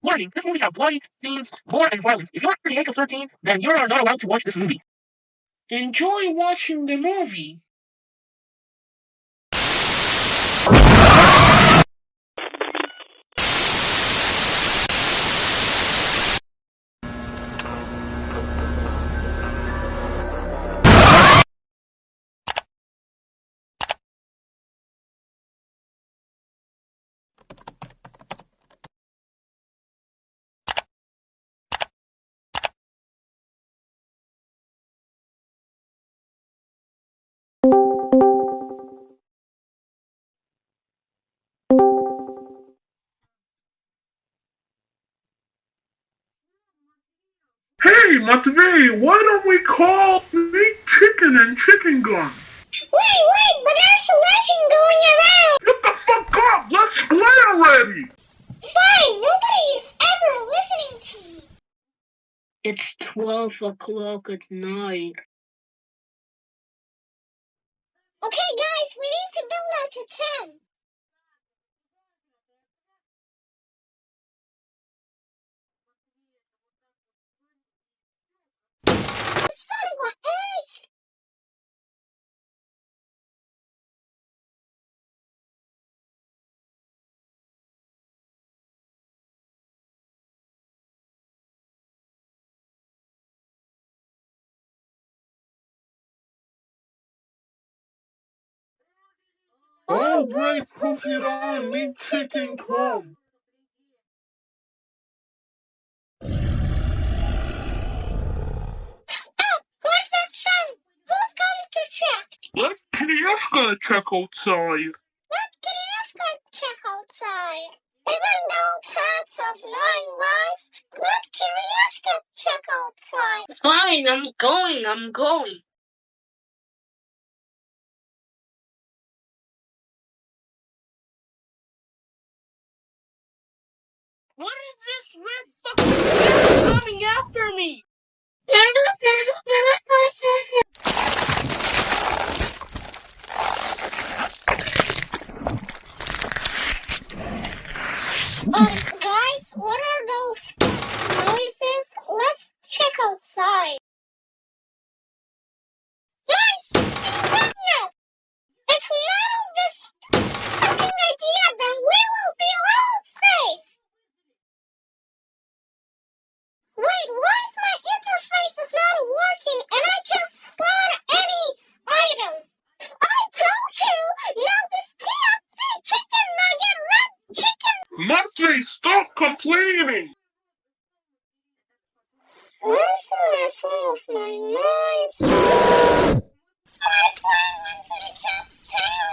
Warning, this movie has bloody scenes, gore, and violence. If you're under the age of 13, then you are not allowed to watch this movie. Enjoy watching the movie. Hey, Matvey, why don't we call Meat Chicken and Chicken Gun? Wait, but there's a legend going around! Get the fuck up! Let's play already! Fine, nobody is ever listening to me. It's 12 o'clock at night. Okay, guys, we need to build out to 10. Son of a bitch! Oh, great, proof it on, Meat Chicken Club! Oh, what's that sound? Who's going to check? Let Kirill's check outside. Let Kirill check outside. Even though cats have 9 lives, let Kirill check outside. Fine, I'm going. What is this red fucking thing coming after me? Guys, what are those noises? Let's check outside. Guys, business! If none of this fucking idea, then we will be all safe. Wait, why is my interface is not working and I can't spawn any item? I told you, now this KFC chicken nugget red chicken. Matvey, stop complaining! Once I fall off my mind, my plan went to the cat's tail.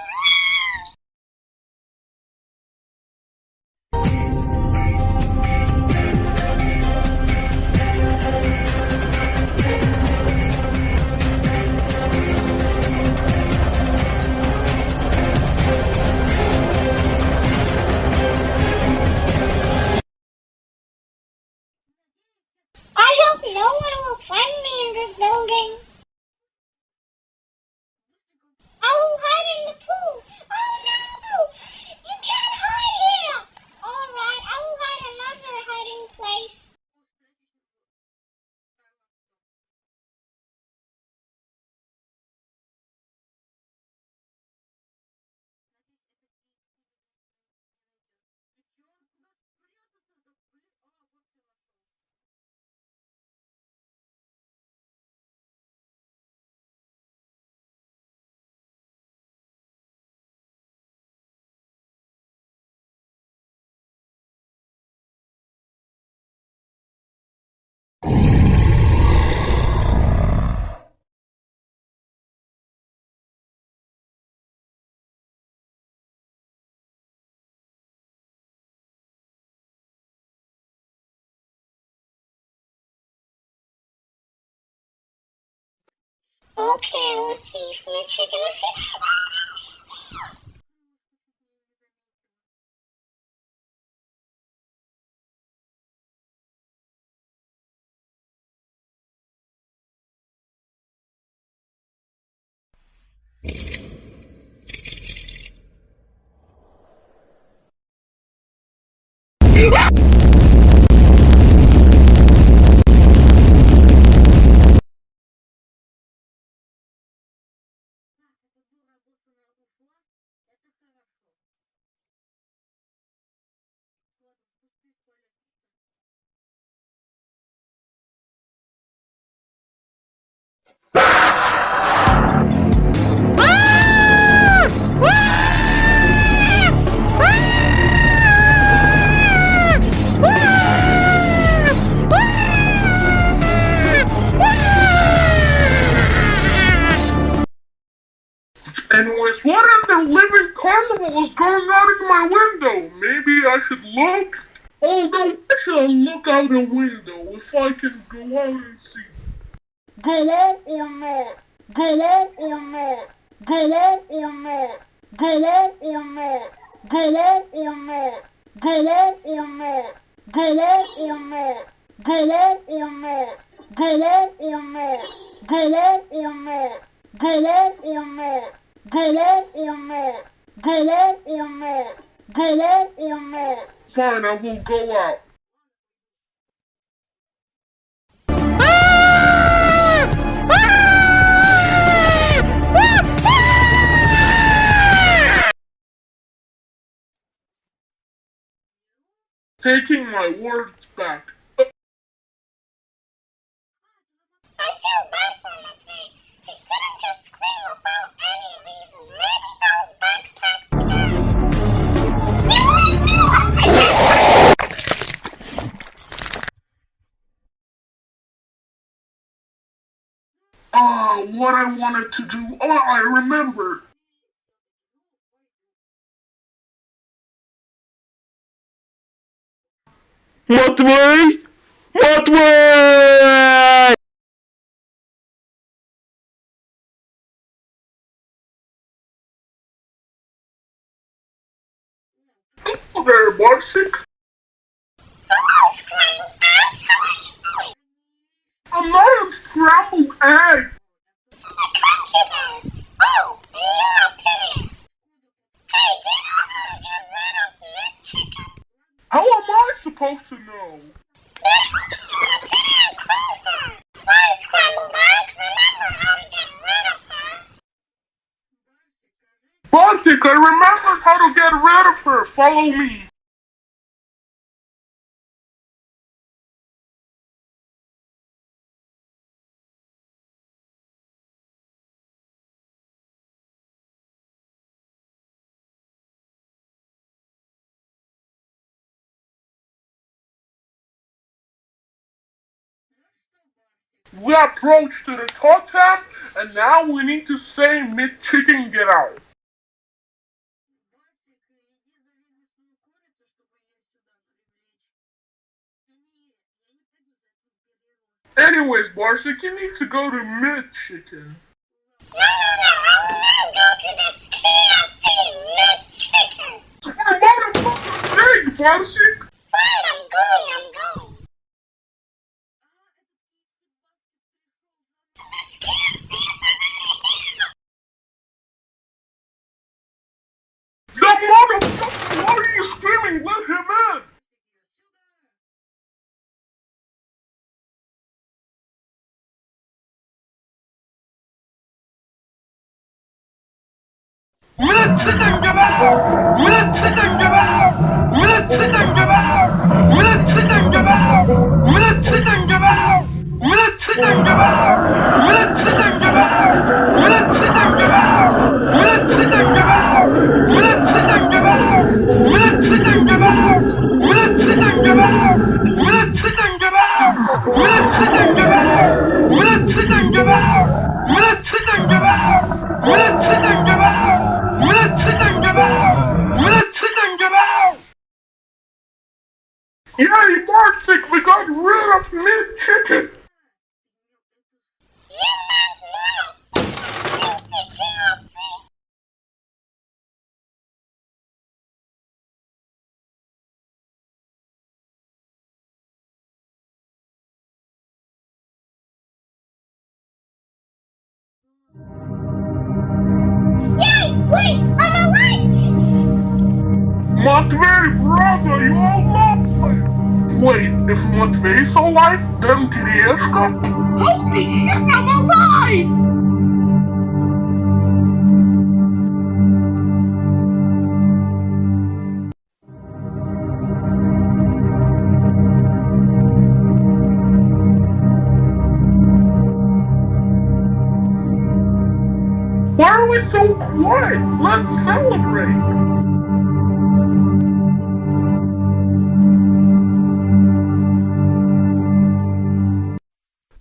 I hope no one will find me in this building. I will hide in the pool. Oh no! You can't hide here! Alright, I will hide another hiding place. Okay, let's see if my chicken is here. could look. Although I shall look out the window if I can go out and see. Go out or not? Go out or not? Go out or not? Go out or not? Go out or not? Go out or not? Go out or not? Go out or not? Go out or not? Go out or not? Go out or not? Go out or not? Go out or not? Go out or not? Fine, I will go out. Taking my words back. I feel bad for Matvey. He couldn't just scream about any reason. Maybe those backpacks What I wanted to do. I remember. Matvey! Matvey! Hello there, Barsic. Hello, scrambled egg. How are you doing? I'm not a scrambled egg. So I can't get out. Oh, in your opinion. Hey, do you know how to get rid of meat chicken? How am I supposed to know? Fine, scrambled egg. Remember how to get rid of her. Barsic, I remembered how to get rid of her. Follow me. We approached to the totem, and now we need to say meat chicken get out. Anyways, Barsic, you need to go to meat chicken. No, I will not go to this KFC meat chicken. What motherfucking thing, Barsic? Fine, I'm going. That motherfucker, why are you screaming? Let him in! Yay, Barsic, we got rid of meat chicken! You meant no. Filthy KFC. Yay! Wait! I'm alive! Matvey, brother, you alive? Wait, if Matvey's alive, then Kirill's. Holy shit, I'm alive! Why are we so quiet? Let's celebrate!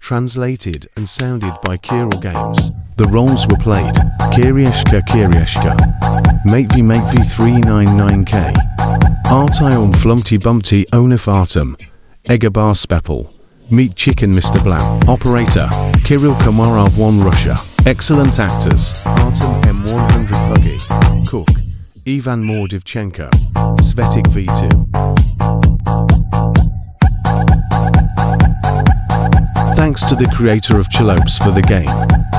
Translated and sounded by Kirill Games. The roles were played: Kirieshka, Matvey 399K, Artyom Flumty Bumpty Onif Artem, Egabar Spepel, Meat Chicken Mr. Blam, Operator, Kirill Komarov 1 Russia. Excellent actors, Artem M100 Huggy, Cook, Ivan Mordivchenko, Svetik V2. Thanks to the creator of Chilopes for the game.